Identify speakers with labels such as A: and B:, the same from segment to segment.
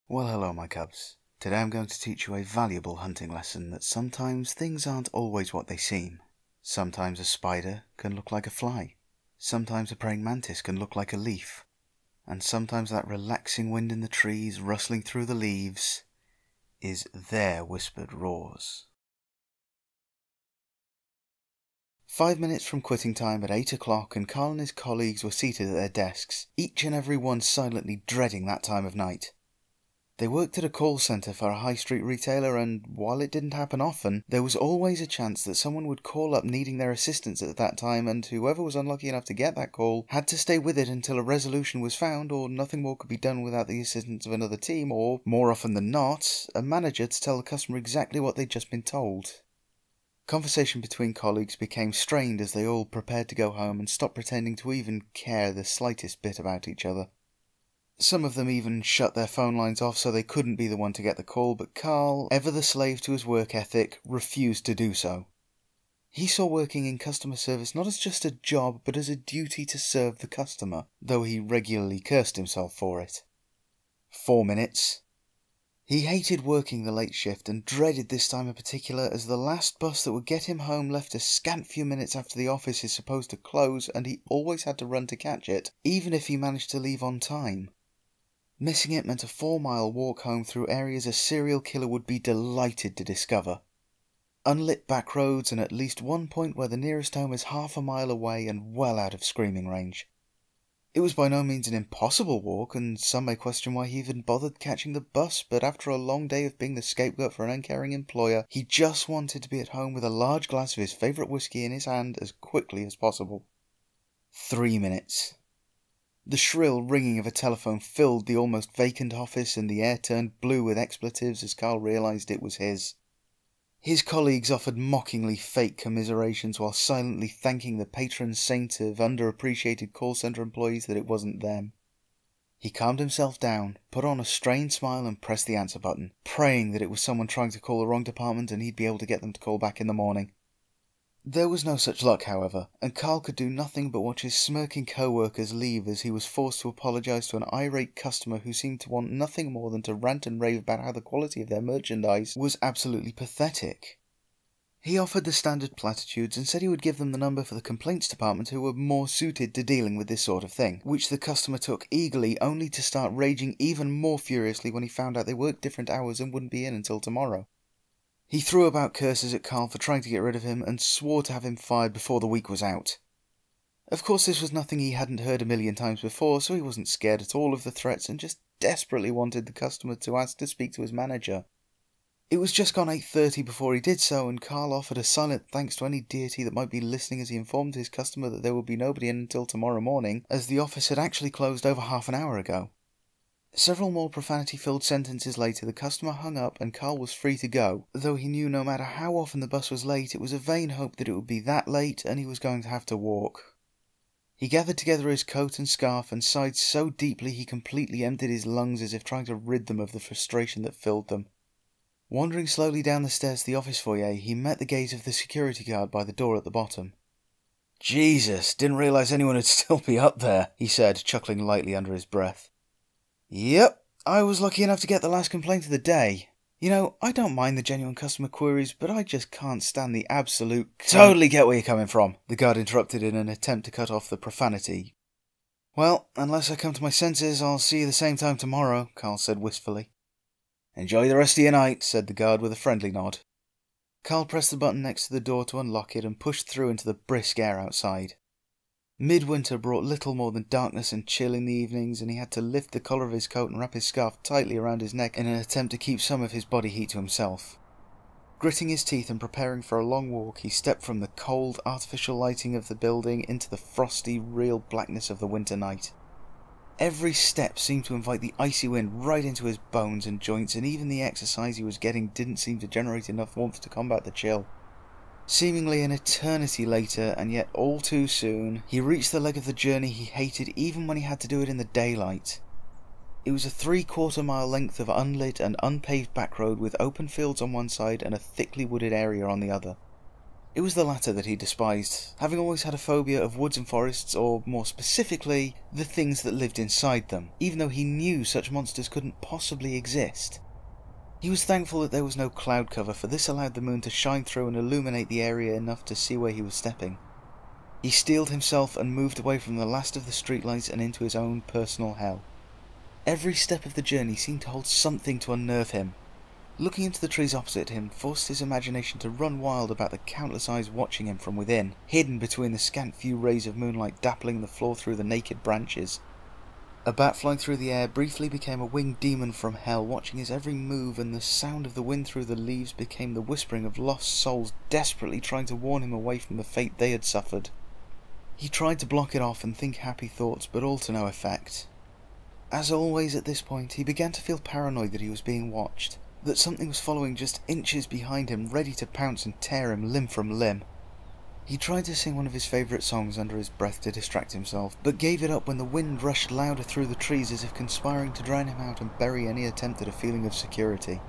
A: Well, hello my cubs. Today I'm going to teach you a valuable hunting lesson that sometimes things aren't always what they seem. Sometimes a spider can look like a fly. Sometimes a praying mantis can look like a leaf. And sometimes that relaxing wind in the trees rustling through the leaves is their whispered roars. 5 minutes from quitting time at 8 o'clock, and Carl and his colleagues were seated at their desks, each and every one silently dreading that time of night. They worked at a call centre for a high street retailer, and while it didn't happen often, there was always a chance that someone would call up needing their assistance at that time, and whoever was unlucky enough to get that call had to stay with it until a resolution was found, or nothing more could be done without the assistance of another team, or, more often than not, a manager to tell the customer exactly what they'd just been told. Conversation between colleagues became strained as they all prepared to go home and stopped pretending to even care the slightest bit about each other. Some of them even shut their phone lines off so they couldn't be the one to get the call, but Carl, ever the slave to his work ethic, refused to do so. He saw working in customer service not as just a job, but as a duty to serve the customer, though he regularly cursed himself for it. 4 minutes. He hated working the late shift and dreaded this time in particular, as the last bus that would get him home left a scant few minutes after the office is supposed to close, and he always had to run to catch it, even if he managed to leave on time. Missing it meant a 4-mile walk home through areas a serial killer would be delighted to discover. Unlit back roads, and at least one point where the nearest home is half a mile away and well out of screaming range. It was by no means an impossible walk, and some may question why he even bothered catching the bus, but after a long day of being the scapegoat for an uncaring employer, he just wanted to be at home with a large glass of his favourite whiskey in his hand as quickly as possible. 3 minutes. The shrill ringing of a telephone filled the almost vacant office, and the air turned blue with expletives as Carl realised it was his. His colleagues offered mockingly fake commiserations while silently thanking the patron saint of underappreciated call centre employees that it wasn't them. He calmed himself down, put on a strained smile and pressed the answer button, praying that it was someone trying to call the wrong department and he'd be able to get them to call back in the morning. There was no such luck, however, and Carl could do nothing but watch his smirking co-workers leave as he was forced to apologise to an irate customer who seemed to want nothing more than to rant and rave about how the quality of their merchandise was absolutely pathetic. He offered the standard platitudes and said he would give them the number for the complaints department who were more suited to dealing with this sort of thing, which the customer took eagerly, only to start raging even more furiously when he found out they worked different hours and wouldn't be in until tomorrow. He threw about curses at Carl for trying to get rid of him and swore to have him fired before the week was out. Of course, this was nothing he hadn't heard a million times before, so he wasn't scared at all of the threats and just desperately wanted the customer to ask to speak to his manager. It was just gone 8:30 before he did so, and Carl offered a silent thanks to any deity that might be listening as he informed his customer that there would be nobody in until tomorrow morning, as the office had actually closed over half an hour ago. Several more profanity-filled sentences later, the customer hung up and Carl was free to go, though he knew no matter how often the bus was late, it was a vain hope that it would be that late and he was going to have to walk. He gathered together his coat and scarf and sighed so deeply he completely emptied his lungs as if trying to rid them of the frustration that filled them. Wandering slowly down the stairs to the office foyer, he met the gaze of the security guard by the door at the bottom. "Jesus, didn't realise anyone would still be up there," he said, chuckling lightly under his breath. "Yep, I was lucky enough to get the last complaint of the day. You know, I don't mind the genuine customer queries, but I just can't stand the absolute..." "Totally get where you're coming from," the guard interrupted in an attempt to cut off the profanity. "Well, unless I come to my senses, I'll see you the same time tomorrow," Carl said wistfully. "Enjoy the rest of your night," said the guard with a friendly nod. Carl pressed the button next to the door to unlock it and pushed through into the brisk air outside. Midwinter brought little more than darkness and chill in the evenings, and he had to lift the collar of his coat and wrap his scarf tightly around his neck in an attempt to keep some of his body heat to himself. Gritting his teeth and preparing for a long walk, he stepped from the cold, artificial lighting of the building into the frosty, real blackness of the winter night. Every step seemed to invite the icy wind right into his bones and joints, and even the exercise he was getting didn't seem to generate enough warmth to combat the chill. Seemingly an eternity later, and yet all too soon, he reached the leg of the journey he hated even when he had to do it in the daylight. It was a 3/4-mile length of unlit and unpaved back road with open fields on one side and a thickly wooded area on the other. It was the latter that he despised, having always had a phobia of woods and forests, or more specifically, the things that lived inside them, even though he knew such monsters couldn't possibly exist. He was thankful that there was no cloud cover, for this allowed the moon to shine through and illuminate the area enough to see where he was stepping. He steeled himself and moved away from the last of the streetlights and into his own personal hell. Every step of the journey seemed to hold something to unnerve him. Looking into the trees opposite him forced his imagination to run wild about the countless eyes watching him from within, hidden between the scant few rays of moonlight dappling the floor through the naked branches. A bat flying through the air briefly became a winged demon from hell, watching his every move, and the sound of the wind through the leaves became the whispering of lost souls desperately trying to warn him away from the fate they had suffered. He tried to block it off and think happy thoughts, but all to no effect. As always at this point, he began to feel paranoid that he was being watched, that something was following just inches behind him, ready to pounce and tear him limb from limb. He tried to sing one of his favourite songs under his breath to distract himself, but gave it up when the wind rushed louder through the trees as if conspiring to drown him out and bury any attempt at a feeling of security.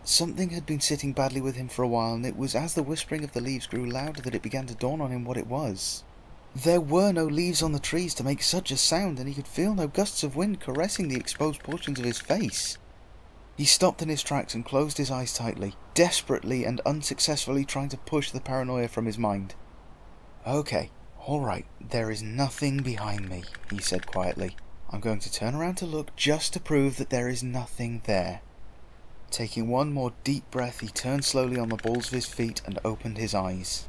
A: Something had been sitting badly with him for a while, and it was as the whispering of the leaves grew louder that it began to dawn on him what it was. There were no leaves on the trees to make such a sound, and he could feel no gusts of wind caressing the exposed portions of his face. He stopped in his tracks and closed his eyes tightly, desperately and unsuccessfully trying to push the paranoia from his mind. "Okay, alright, there is nothing behind me," he said quietly. "I'm going to turn around to look just to prove that there is nothing there." Taking one more deep breath, he turned slowly on the balls of his feet and opened his eyes.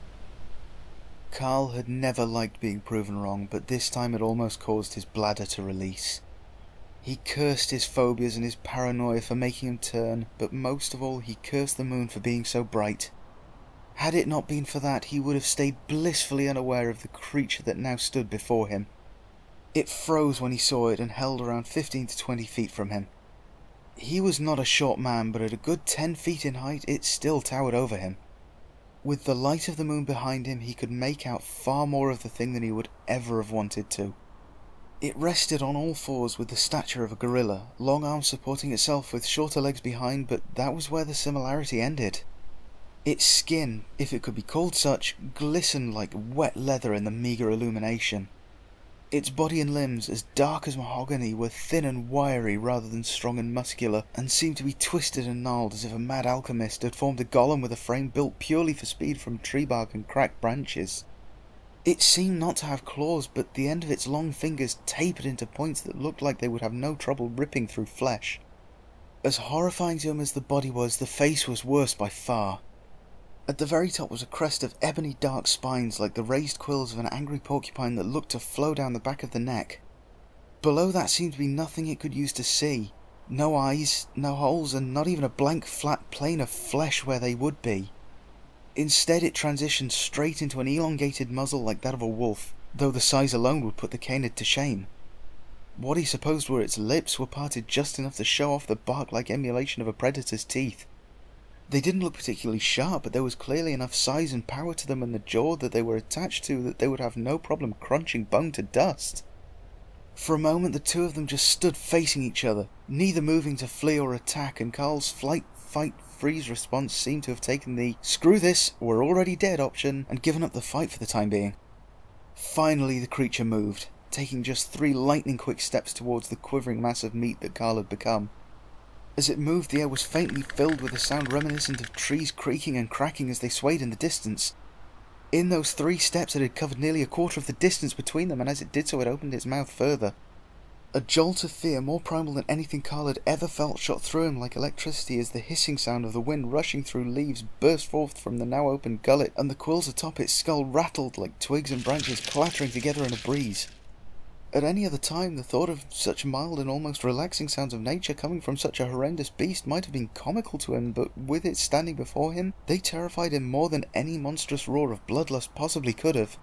A: Carl had never liked being proven wrong, but this time it almost caused his bladder to release. He cursed his phobias and his paranoia for making him turn, but most of all he cursed the moon for being so bright. Had it not been for that, he would have stayed blissfully unaware of the creature that now stood before him. It froze when he saw it and held around 15 to 20 feet from him. He was not a short man, but at a good 10 feet in height it still towered over him. With the light of the moon behind him, he could make out far more of the thing than he would ever have wanted to. It rested on all fours with the stature of a gorilla, long arms supporting itself with shorter legs behind, but that was where the similarity ended. Its skin, if it could be called such, glistened like wet leather in the meagre illumination. Its body and limbs, as dark as mahogany, were thin and wiry rather than strong and muscular, and seemed to be twisted and gnarled as if a mad alchemist had formed a golem with a frame built purely for speed from tree bark and cracked branches. It seemed not to have claws, but the end of its long fingers tapered into points that looked like they would have no trouble ripping through flesh. As horrifying to him as the body was, the face was worse by far. At the very top was a crest of ebony dark spines like the raised quills of an angry porcupine that looked to flow down the back of the neck. Below that seemed to be nothing it could use to see. No eyes, no holes, and not even a blank flat plane of flesh where they would be. Instead it transitioned straight into an elongated muzzle like that of a wolf, though the size alone would put the canid to shame. What he supposed were its lips were parted just enough to show off the bark-like emulation of a predator's teeth. They didn't look particularly sharp, but there was clearly enough size and power to them and the jaw that they were attached to that they would have no problem crunching bone to dust. For a moment the two of them just stood facing each other, neither moving to flee or attack, and Carl's flight, fight, freeze response seemed to have taken the "screw this, we're already dead" option and given up the fight for the time being. Finally the creature moved, taking just 3 lightning-quick steps towards the quivering mass of meat that Carl had become. As it moved, the air was faintly filled with a sound reminiscent of trees creaking and cracking as they swayed in the distance. In those 3 steps it had covered nearly a quarter of the distance between them, and as it did so it opened its mouth further. A jolt of fear, more primal than anything Carl had ever felt, shot through him like electricity as the hissing sound of the wind rushing through leaves burst forth from the now open gullet, and the quills atop its skull rattled like twigs and branches clattering together in a breeze. At any other time, the thought of such mild and almost relaxing sounds of nature coming from such a horrendous beast might have been comical to him, but with it standing before him, they terrified him more than any monstrous roar of bloodlust possibly could have.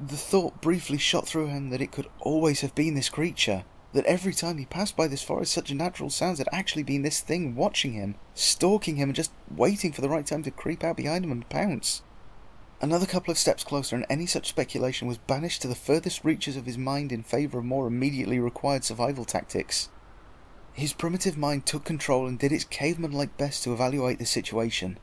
A: The thought briefly shot through him that it could always have been this creature, that every time he passed by this forest such natural sounds had actually been this thing watching him, stalking him and just waiting for the right time to creep out behind him and pounce. Another couple of steps closer and any such speculation was banished to the furthest reaches of his mind in favour of more immediately required survival tactics. His primitive mind took control and did its caveman-like best to evaluate the situation.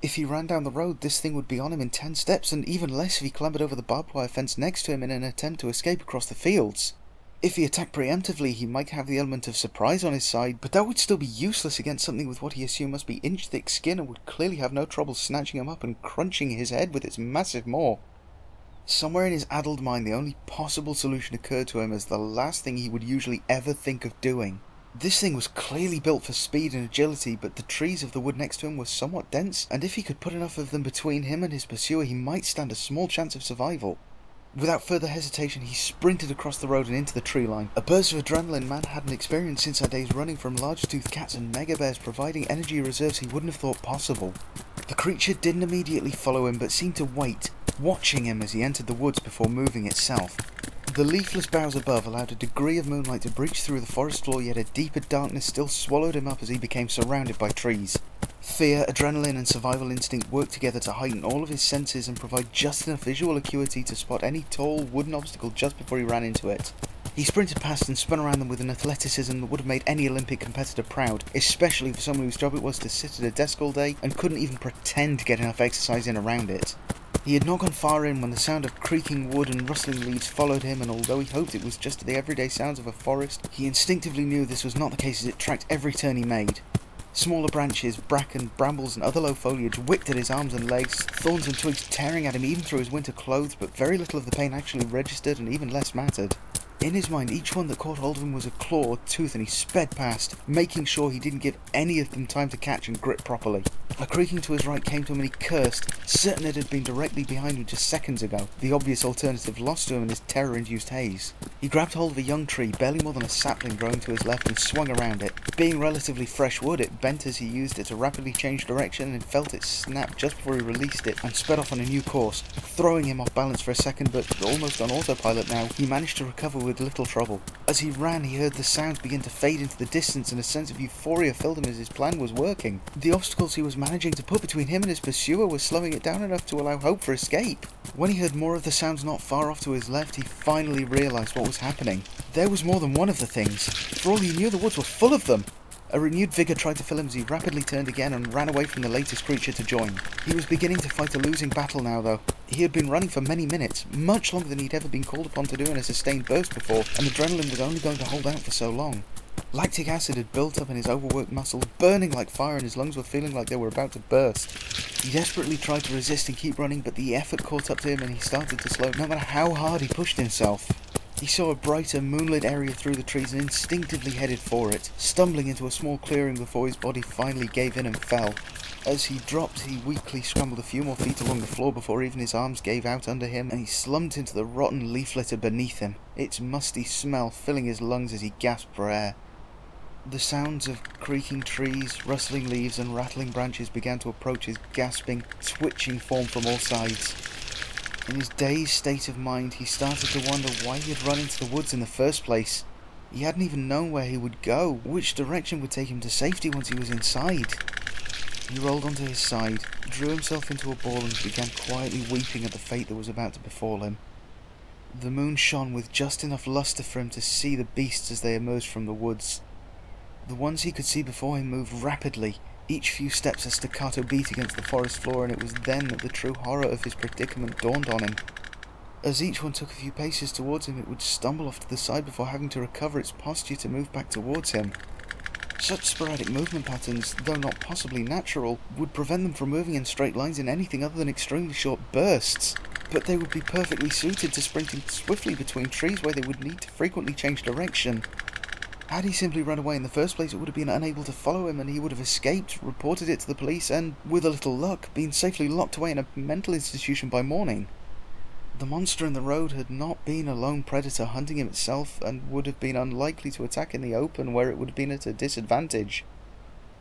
A: If he ran down the road, this thing would be on him in 10 steps, and even less if he clambered over the barbed wire fence next to him in an attempt to escape across the fields. If he attacked preemptively, he might have the element of surprise on his side, but that would still be useless against something with what he assumed must be inch-thick skin and would clearly have no trouble snatching him up and crunching his head with its massive maw. Somewhere in his addled mind, the only possible solution occurred to him as the last thing he would usually ever think of doing. This thing was clearly built for speed and agility, but the trees of the wood next to him were somewhat dense, and if he could put enough of them between him and his pursuer, he might stand a small chance of survival. Without further hesitation, he sprinted across the road and into the tree line. A burst of adrenaline man hadn't experienced since our days running from large-toothed cats and mega bears, providing energy reserves he wouldn't have thought possible. The creature didn't immediately follow him, but seemed to wait, watching him as he entered the woods before moving itself. The leafless boughs above allowed a degree of moonlight to breach through the forest floor, yet a deeper darkness still swallowed him up as he became surrounded by trees. Fear, adrenaline and survival instinct worked together to heighten all of his senses and provide just enough visual acuity to spot any tall, wooden obstacle just before he ran into it. He sprinted past and spun around them with an athleticism that would have made any Olympic competitor proud, especially for someone whose job it was to sit at a desk all day and couldn't even pretend to get enough exercise in around it. He had not gone far in when the sound of creaking wood and rustling leaves followed him, and although he hoped it was just the everyday sounds of a forest, he instinctively knew this was not the case as it tracked every turn he made. Smaller branches, bracken, brambles and other low foliage whipped at his arms and legs, thorns and twigs tearing at him even through his winter clothes, but very little of the pain actually registered and even less mattered. In his mind, each one that caught hold of him was a claw or tooth, and he sped past, making sure he didn't give any of them time to catch and grip properly. A creaking to his right came to him and he cursed, certain it had been directly behind him just seconds ago, the obvious alternative lost to him in his terror-induced haze. He grabbed hold of a young tree, barely more than a sapling growing to his left, and swung around it. Being relatively fresh wood, it bent as he used it to rapidly change direction and felt it snap just before he released it and sped off on a new course, throwing him off balance for a second, but almost on autopilot now, he managed to recover with little trouble. As he ran, he heard the sounds begin to fade into the distance, and a sense of euphoria filled him as his plan was working. The obstacles he was managing to put between him and his pursuer were slowing it down enough to allow hope for escape. When he heard more of the sounds not far off to his left, he finally realised what was happening. There was more than one of the things. For all he knew, the woods were full of them. A renewed vigour tried to fill him as he rapidly turned again and ran away from the latest creature to join. He was beginning to fight a losing battle now, though. He had been running for many minutes, much longer than he'd ever been called upon to do in a sustained burst before, and adrenaline was only going to hold out for so long. Lactic acid had built up in his overworked muscles, burning like fire, and his lungs were feeling like they were about to burst. He desperately tried to resist and keep running, but the effort caught up to him and he started to slow, no matter how hard he pushed himself. He saw a brighter, moonlit area through the trees and instinctively headed for it, stumbling into a small clearing before his body finally gave in and fell. As he dropped, he weakly scrambled a few more feet along the floor before even his arms gave out under him, and he slumped into the rotten leaf litter beneath him, its musty smell filling his lungs as he gasped for air. The sounds of creaking trees, rustling leaves and rattling branches began to approach his gasping, twitching form from all sides. In his dazed state of mind, he started to wonder why he had run into the woods in the first place. He hadn't even known where he would go, which direction would take him to safety once he was inside. He rolled onto his side, drew himself into a ball and began quietly weeping at the fate that was about to befall him. The moon shone with just enough lustre for him to see the beasts as they emerged from the woods. The ones he could see before him moved rapidly, each few steps a staccato beat against the forest floor, and it was then that the true horror of his predicament dawned on him. As each one took a few paces towards him, it would stumble off to the side before having to recover its posture to move back towards him. Such sporadic movement patterns, though not possibly natural, would prevent them from moving in straight lines in anything other than extremely short bursts, but they would be perfectly suited to sprinting swiftly between trees where they would need to frequently change direction. Had he simply run away in the first place, it would have been unable to follow him, and he would have escaped, reported it to the police, and, with a little luck, been safely locked away in a mental institution by morning. The monster in the road had not been a lone predator hunting him itself, and would have been unlikely to attack in the open where it would have been at a disadvantage.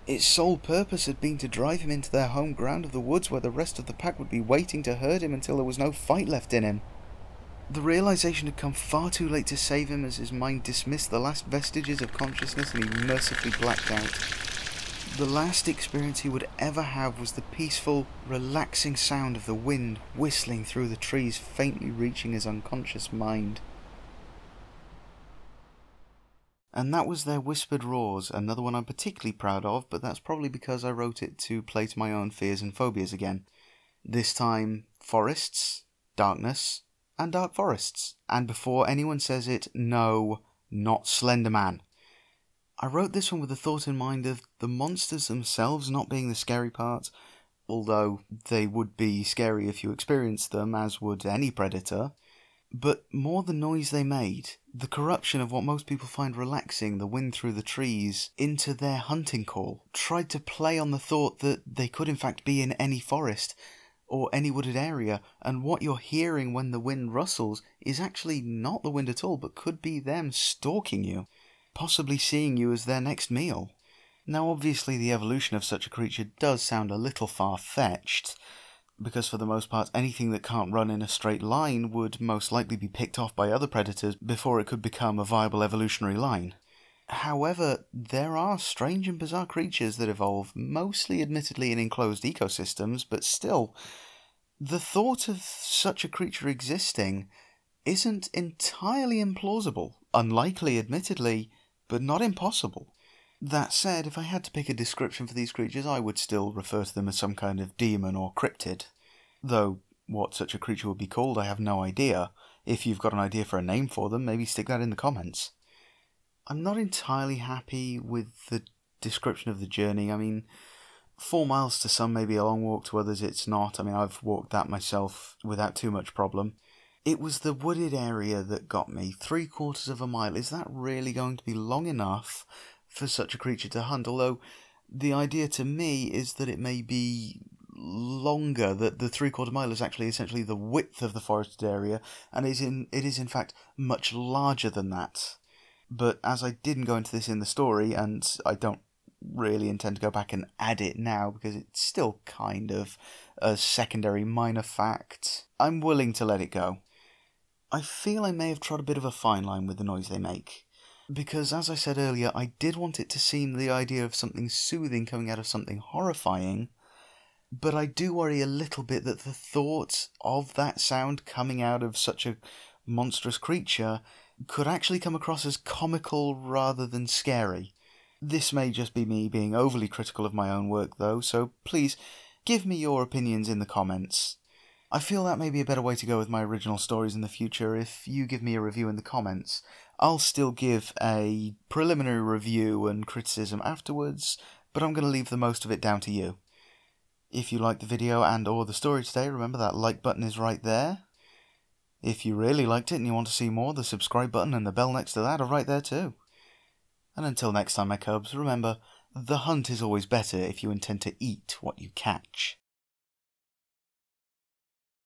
A: Its sole purpose had been to drive him into their home ground of the woods where the rest of the pack would be waiting to herd him until there was no fight left in him. The realization had come far too late to save him as his mind dismissed the last vestiges of consciousness and he mercifully blacked out. The last experience he would ever have was the peaceful, relaxing sound of the wind whistling through the trees, faintly reaching his unconscious mind. And that was their whispered roars, another one I'm particularly proud of, but that's probably because I wrote it to play to my own fears and phobias again. This time, forests, darkness, and dark forests. And before anyone says it, no, not Slender Man. I wrote this one with the thought in mind of the monsters themselves not being the scary part, although they would be scary if you experienced them, as would any predator, but more the noise they made, the corruption of what most people find relaxing, the wind through the trees, into their hunting call, tried to play on the thought that they could in fact be in any forest, or any wooded area, and what you're hearing when the wind rustles is actually not the wind at all, but could be them stalking you, possibly seeing you as their next meal. Now obviously the evolution of such a creature does sound a little far-fetched, because for the most part anything that can't run in a straight line would most likely be picked off by other predators before it could become a viable evolutionary line. However, there are strange and bizarre creatures that evolve, mostly admittedly in enclosed ecosystems, but still, the thought of such a creature existing isn't entirely implausible. Unlikely, admittedly, but not impossible. That said, if I had to pick a description for these creatures, I would still refer to them as some kind of demon or cryptid. Though, what such a creature would be called, I have no idea. If you've got an idea for a name for them, maybe stick that in the comments. I'm not entirely happy with the description of the journey. I mean, 4 miles to some may be a long walk, to others it's not. I mean, I've walked that myself without too much problem. It was the wooded area that got me. 3/4 of a mile. Is that really going to be long enough for such a creature to hunt? Although the idea to me is that it may be longer, that the 3/4 mile is actually essentially the width of the forested area, and it is in fact much larger than that. But as I didn't go into this in the story, and I don't really intend to go back and add it now because it's still kind of a secondary minor fact, I'm willing to let it go. I feel I may have trod a bit of a fine line with the noise they make, because as I said earlier, I did want it to seem the idea of something soothing coming out of something horrifying, but I do worry a little bit that the thought of that sound coming out of such a monstrous creature could actually come across as comical rather than scary. This may just be me being overly critical of my own work though, so please give me your opinions in the comments. I feel that may be a better way to go with my original stories in the future. If you give me a review in the comments, I'll still give a preliminary review and criticism afterwards, but I'm going to leave the most of it down to you. If you liked the video and or the story today, remember that like button is right there. If you really liked it and you want to see more, the subscribe button and the bell next to that are right there too. And until next time, my cubs, remember, the hunt is always better if you intend to eat what you catch.